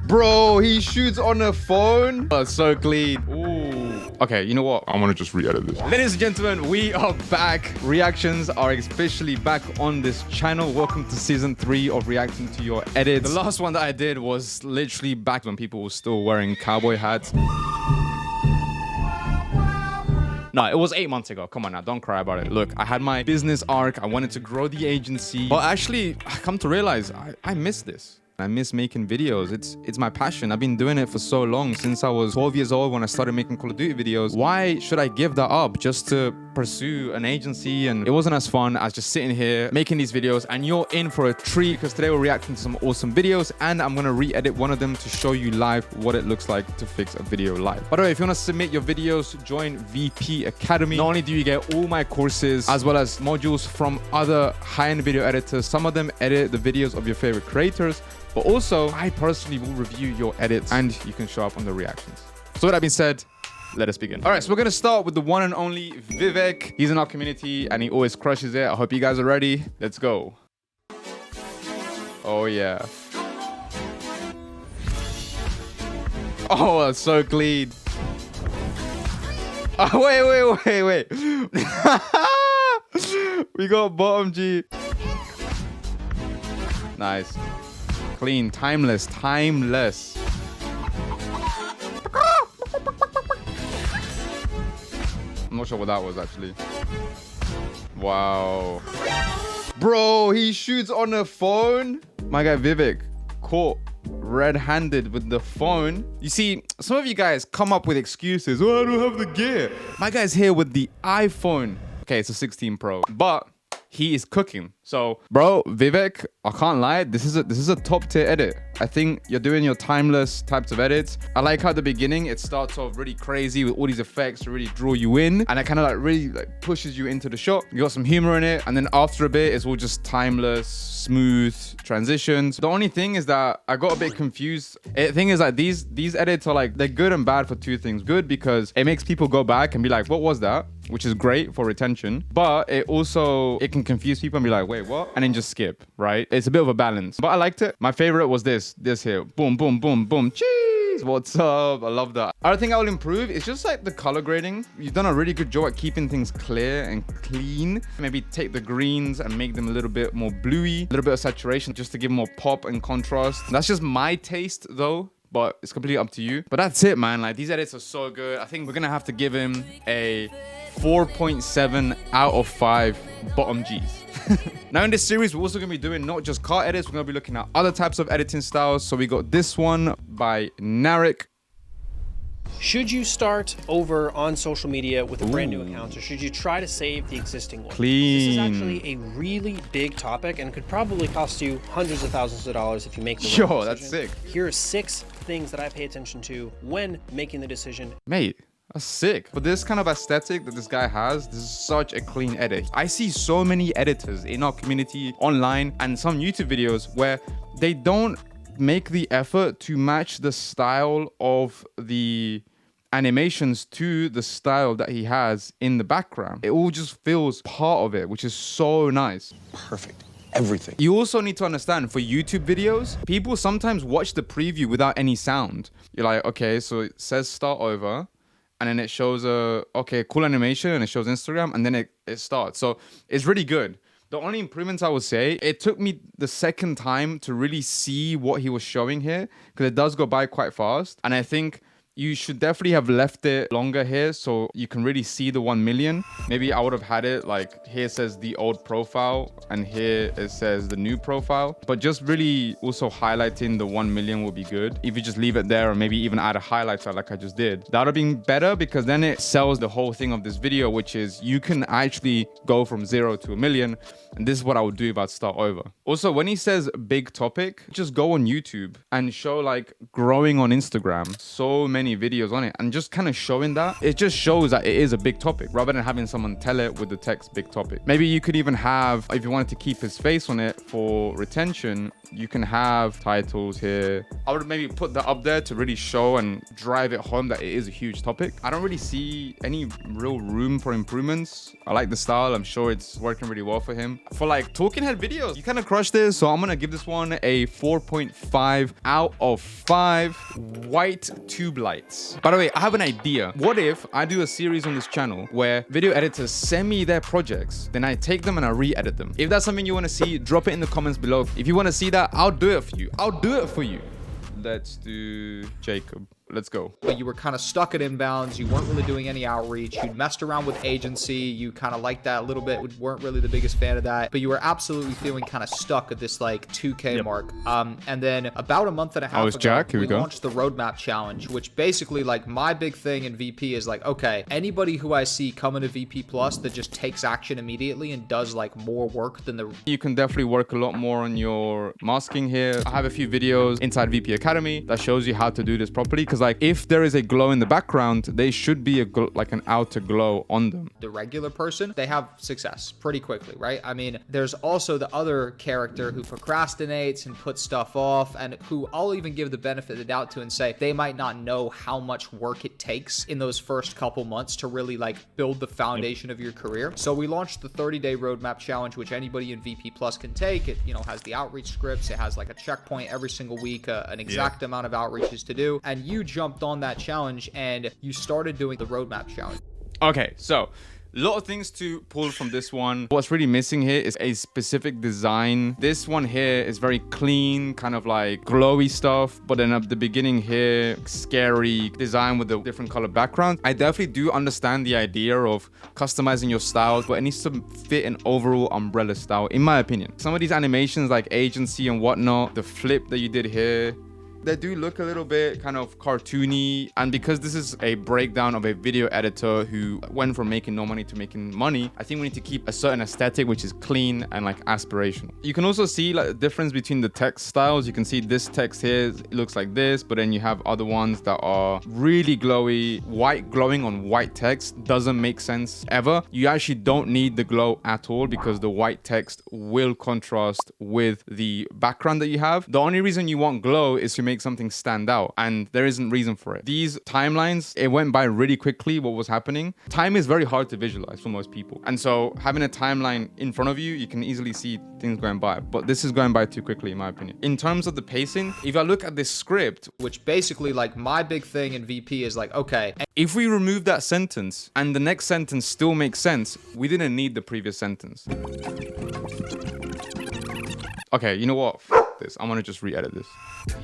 Bro, he shoots on a phone. Oh, so clean. Ooh. Okay, you know what? I want to just re-edit this. Ladies and gentlemen, we are back. Reactions are officially back on this channel. Welcome to season 3 of reacting to your edits. The last one that I did was literally back when people were still wearing cowboy hats. No, it was 8 months ago. Come on now, don't cry about it. Look, I had my business arc. I wanted to grow the agency. But actually, I come to realize I miss this. I miss making videos. It's my passion. I've been doing it for so long, since I was 12 years old when I started making Call of Duty videos. Why should I give that up just to pursue an agency? And it wasn't as fun as just sitting here making these videos. And you're in for a treat, because today we're reacting to some awesome videos, and I'm gonna re-edit one of them to show you live what it looks like to fix a video live. By the way, if you want to submit your videos, join VP Academy. Not only do you get all my courses as well as modules from other high-end video editors, some of them edit the videos of your favorite creators, but also I personally will review your edits and you can show up on the reactions. So with that being said, let us begin. All right, so we're gonna start with the one and only Vivek. He's in our community and he always crushes it. I hope you guys are ready. Let's go. Oh yeah. Oh, that's so clean. Oh, wait. We got bottom G. Nice. Clean, timeless. I'm not sure what that was actually. Wow. Bro, he shoots on a phone. My guy Vivek caught red-handed with the phone. You see, some of you guys come up with excuses. Oh, I don't have the gear. My guy's here with the iPhone. Okay, it's a 16 Pro, but he is cooking. So, bro, Vivek, I can't lie, this is a top tier edit. I think you're doing your timeless types of edits. I like how at the beginning it starts off really crazy with all these effects to really draw you in, and it kind of like really like pushes you into the shot. You got some humor in it, and then after a bit it's all just timeless, smooth transitions. The only thing is that I got a bit confused. The thing is that these edits are like, they're good and bad for two things. Good because it makes people go back and be like, what was that? Which is great for retention, but it can confuse people and be like, wait, what? And then just skip, right? It's a bit of a balance, but I liked it. My favorite was this here. Boom, boom, boom, boom. Cheese. What's up? I love that. Other thing I will improve is just like the color grading. You've done a really good job at keeping things clear and clean. Maybe take the greens and make them a little bit more bluey, a little bit of saturation just to give more pop and contrast. That's just my taste though, but it's completely up to you. But that's it, man. Like, these edits are so good. I think we're gonna have to give him a 4.7 out of 5 bottom Gs. Now in this series, we're also going to be doing not just car edits, we're going to be looking at other types of editing styles. So we got this one by Narek. Should you start over on social media with a brand new account, or should you try to save the existing one? Clean. This is actually a really big topic and could probably cost you hundreds of thousands of dollars if you make the wrong decision. That's sick. Here are 6 things that I pay attention to when making the decision. Mate, that's sick. For this kind of aesthetic that this guy has, this is such a clean edit. I see so many editors in our community online and some YouTube videos where they don't make the effort to match the style of the animations to the style that he has in the background. It all just feels part of it, which is so nice. Perfect. Everything. You also need to understand, for YouTube videos, people sometimes watch the preview without any sound. You're like, okay, so it says start over, and then it shows okay, cool animation, and it shows Instagram, and then it starts. So it's really good. The only improvements I would say, it took me the second time to really see what he was showing here, because it does go by quite fast. And I think you should definitely have left it longer here so you can really see the 1 million. Maybe I would have had it like, here says the old profile and here it says the new profile. But just really also highlighting the 1 million would be good. If you just leave it there, or maybe even add a highlighter like I just did. That would have been better, because then it sells the whole thing of this video, which is you can actually go from 0 to 1 million. And this is what I would do if I'd start over. Also, when he says big topic, just go on YouTube and show like growing on Instagram. So many many videos on it, and just kind of showing that, it just shows that it is a big topic rather than having someone tell it with the text big topic. Maybe you could even have, if you wanted to keep his face on it for retention, you can have titles here. I would maybe put that up there to really show and drive it home that it is a huge topic. I don't really see any real room for improvements. I like the style. I'm sure it's working really well for him. For like talking head videos, you kind of crushed this. So I'm going to give this one a 4.5 out of 5 white tube lights. By the way, I have an idea. What if I do a series on this channel where video editors send me their projects, then I take them and I re-edit them? If that's something you want to see, drop it in the comments below. If you want to see that, I'll do it for you. I'll do it for you. Let's do Jacob. Let's go. But you were kind of stuck at inbounds. You weren't really doing any outreach. You'd messed around with agency. You kind of liked that a little bit. Weren't really the biggest fan of that. But you were absolutely feeling kind of stuck at this like 2K mark. And then about a month and a half ago, Jack. Here we go. Launched the roadmap challenge, which basically like my big thing in VP is like, okay, anybody who I see coming to VP Plus that just takes action immediately and does like more work than the... You can definitely work a lot more on your masking here. I have a few videos inside VP Academy that shows you how to do this properly. Because like if there is a glow in the background, they should be like an outer glow on them. The regular person, they have success pretty quickly, right? I mean, there's also the other character who procrastinates and puts stuff off, and who I'll even give the benefit of the doubt to and say they might not know how much work it takes in those first couple months to really like build the foundation of your career. So we launched the 30-day roadmap challenge, which anybody in VP Plus can take. It, you know, has the outreach scripts. It has like a checkpoint every single week, an exact amount of outreaches to do. And you jumped on that challenge and you started doing the roadmap challenge. Okay, so a lot of things to pull from this one. What's really missing here is a specific design. This one here is very clean, kind of like glowy stuff, but then at the beginning here, scary design with a different color background. I definitely do understand the idea of customizing your styles, but it needs to fit an overall umbrella style, in my opinion. Some of these animations like agency and whatnot, the flip that you did here, they do look a little bit kind of cartoony, and because this is a breakdown of a video editor who went from making no money to making money, I think we need to keep a certain aesthetic which is clean and like aspirational. You can also see like the difference between the text styles. You can see this text here, it looks like this, but then you have other ones that are really glowy. White glowing on white text doesn't make sense ever. You actually don't need the glow at all because the white text will contrast with the background that you have. The only reason you want glow is to make something stand out, and there isn't reason for it. These timelines, it went by really quickly what was happening. Time is very hard to visualize for most people, and so having a timeline in front of you, you can easily see things going by, but this is going by too quickly in my opinion. In terms of the pacing, if I look at this script, which basically like my big thing in VP is like, okay, if we remove that sentence and the next sentence still makes sense, we didn't need the previous sentence. Okay, you know what? This. I want to just re-edit this.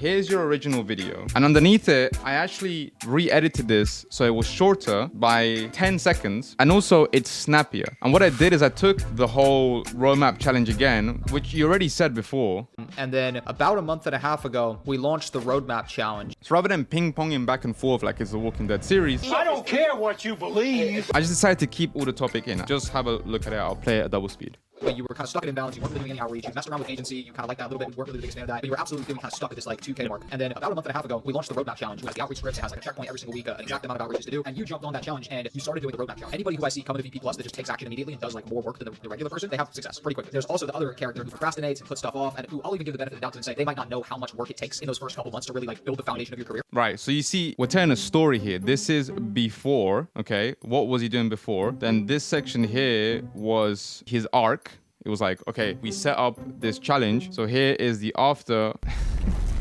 Here's your original video, and underneath it I actually re-edited this so it was shorter by 10 seconds, and also it's snappier. And what I did is I took the whole roadmap challenge again, which you already said before, and then about a month and a half ago we launched the roadmap challenge. So rather than ping-ponging back and forth like it's a Walking Dead series, I don't care what you believe. I just decided to keep all the topic in. Just have a look at it. I'll play it at double speed. But you were kind of stuck at inbounds, you weren't really doing any outreach, you messed around with agency, you kind of liked that a little bit, weren't really the biggest fan of that, but you were absolutely feeling kind of stuck at this like 2K mark. And then about a month and a half ago, we launched the roadmap challenge, which has the outreach scripts, it has like a checkpoint every single week, an exact amount of outreaches to do, and you jumped on that challenge and you started doing the roadmap challenge. Anybody who I see coming to VP Plus that just takes action immediately and does like more work than the regular person, they have success pretty quickly. There's also the other character who procrastinates and puts stuff off, and who I'll even give the benefit of the doubt to and say they might not know how much work it takes in those first couple months to really like build the foundation of your career. Right, so you see, we're telling a story here. This is before, okay? What was he doing before? Then this section here was his arc. It was like, okay, we set up this challenge. So here is the after.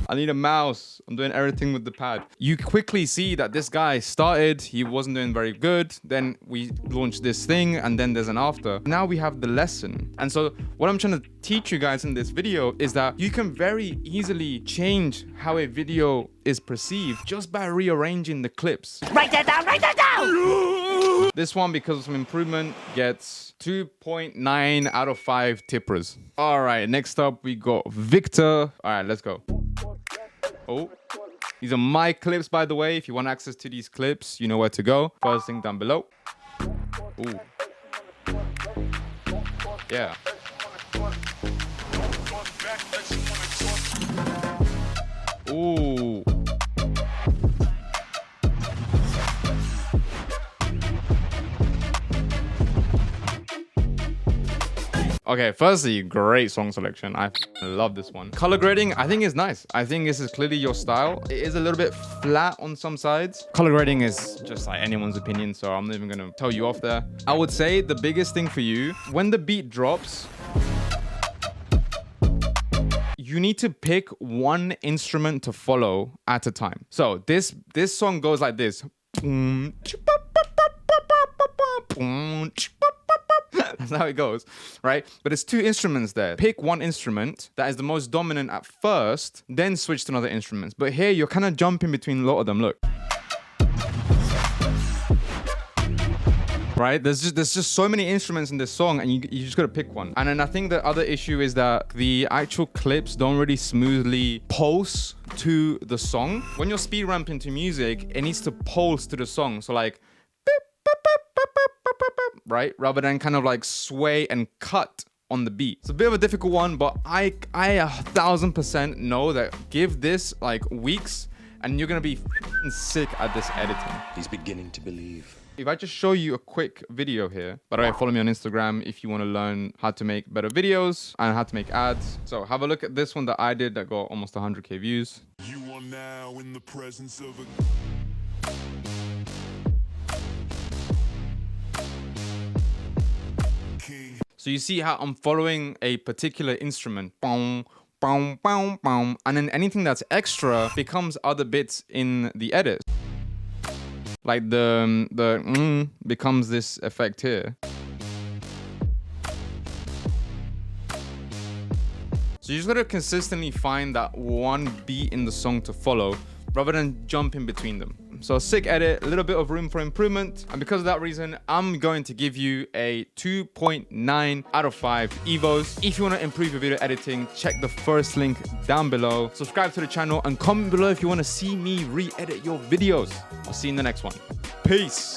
I need a mouse. I'm doing everything with the pad. You quickly see that this guy started, he wasn't doing very good. Then we launched this thing, and then there's an after. Now we have the lesson. And so what I'm trying to teach you guys in this video is that you can very easily change how a video is perceived just by rearranging the clips. Write that down, write that down! This one, because of some improvement, gets 2.9 out of 5 tippers. All right, next up we got Victor. All right, let's go. Oh, these are my clips, by the way. If you want access to these clips, you know where to go. First thing down below. Ooh. Yeah. Ooh. Okay, firstly, great song selection. I love this one. Color grading, I think is nice. I think this is clearly your style. It is a little bit flat on some sides. Color grading is just like anyone's opinion, so I'm not even gonna tell you off there. I would say the biggest thing for you, when the beat drops, you need to pick one instrument to follow at a time. So this song goes like this. That's how it goes, right? But it's two instruments there. Pick one instrument that is the most dominant at first, then switch to another instrument. But here you're kind of jumping between a lot of them. Look. Right? There's just so many instruments in this song, and you just gotta pick one. And then I think the other issue is that the actual clips don't really smoothly pulse to the song. When you're speed ramping to music, it needs to pulse to the song. So like, right? Rather than kind of like sway and cut on the beat. It's a bit of a difficult one, but I 1000% know that give this like weeks and you're gonna be sick at this editing. He's beginning to believe. If I just show you a quick video here, by the way, follow me on Instagram if you want to learn how to make better videos and how to make ads. So have a look at this one that I did that got almost 100k views. You are now in the presence of a king. So you see how I'm following a particular instrument. Boom, boom, boom, boom. And then anything that's extra becomes other bits in the edit. Like the becomes this effect here. So you just gotta consistently find that one beat in the song to follow rather than jump in between them. So sick edit, a little bit of room for improvement. And because of that reason, I'm going to give you a 2.9 out of 5 Evos. If you want to improve your video editing, check the first link down below. Subscribe to the channel and comment below if you want to see me re-edit your videos. I'll see you in the next one. Peace.